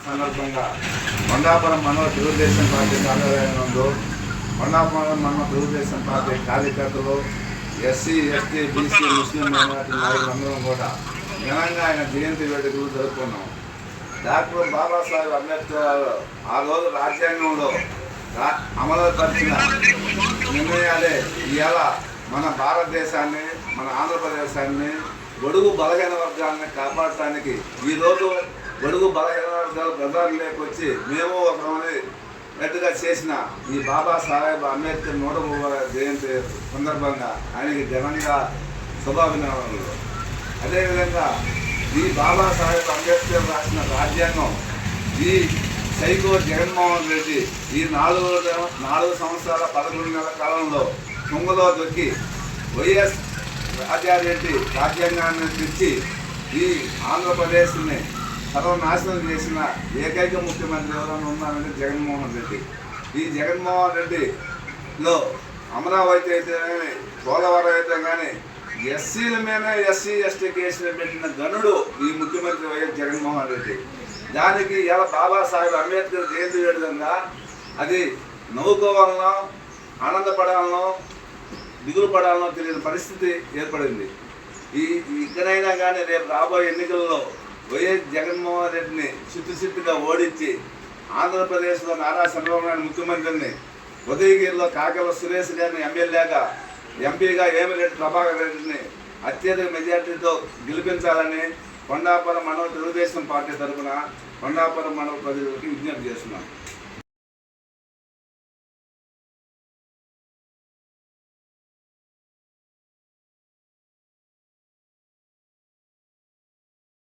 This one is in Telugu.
సందర్భంగా కొండాపురం మండల తెలుగుదేశం పార్టీ కార్యాలయంలో కొండాపురం మండల తెలుగుదేశం పార్టీ కార్యకర్తలు ఎస్సీ ఎస్టీ బీసీ ముస్లిం మైనార్టీ నాయకులందరం కూడా ఘనంగా ఆయన జయంతి వేడుకలు జరుపుకున్నాం. డాక్టర్ బాబాసాహెబ్ అంబేద్కర్ ఆ రోజు రాజ్యాంగంలో అమలుపరిచిన నిర్ణయాలే ఇవాళ మన భారతదేశాన్ని, మన ఆంధ్రప్రదేశాన్ని బడుగు బలహీన వర్గాలని కాపాడటానికి ఈరోజు బడుగు బలహీన వర్గాల ప్రజల్లోకి వచ్చి మేము ఒకరి గట్టిగా చేసిన ఈ బాబాసాహెబ్ అంబేద్కర్ 130వ జయంతి సందర్భంగా ఆయనకి ఘనంగా శుభాభినందనలు. అదేవిధంగా ఈ బాబాసాహెబ్ అంబేద్కర్ రాసిన రాజ్యాంగం ఈ సైకో జగన్మోహన్ రెడ్డి ఈ 4 సంవత్సరాల 11 నెలల కాలంలో తుంగలో దొక్కి వైఎస్ రాజారెడ్డి రాజ్యాంగాన్ని తెచ్చి ఈ ఆంధ్రప్రదేశ్ని సర్వనాశనం చేసిన ఏకైక ముఖ్యమంత్రి ఎవరైనా ఉన్నారంటే జగన్మోహన్ రెడ్డి. ఈ జగన్మోహన్ రెడ్డిలో అమరావతి అయితే కానీ, పోలవరం అయితే కానీ ఎస్సీల మీద ఎస్సీ ఎస్టీ కేసులు పెట్టిన గనుడు ఈ ముఖ్యమంత్రి వైఎస్ జగన్మోహన్ రెడ్డి. దానికి ఇలా బాబాసాహెబ్ అంబేద్కర్ జయంతి వేడుకగా అది నవ్వుకోవాలనో ఆనందపడాలనో దిగులు పడాలనో తెలియని పరిస్థితి ఏర్పడింది. ఇక్కడైనా కానీ రేపు రాబోయే ఎన్నికల్లో వైఎస్ జగన్మోహన్ రెడ్డిని చిత్తుగా ఓడించి ఆంధ్రప్రదేశ్లో నారా చంద్రబాబు నాయుడు ముఖ్యమంత్రిని, ఉదయగిరిలో కాకల సురేష్ గారిని ఎమ్మెల్యేగా, ఎంపీగా వేమిరెడ్డి ప్రభాకర్ రెడ్డిని అత్యధిక మెజార్టీతో గెలిపించాలని కొండాపురం మండల తెలుగుదేశం పార్టీ తరఫున కొండాపురం మండల ప్రజలకి విజ్ఞప్తి చేస్తున్నాం.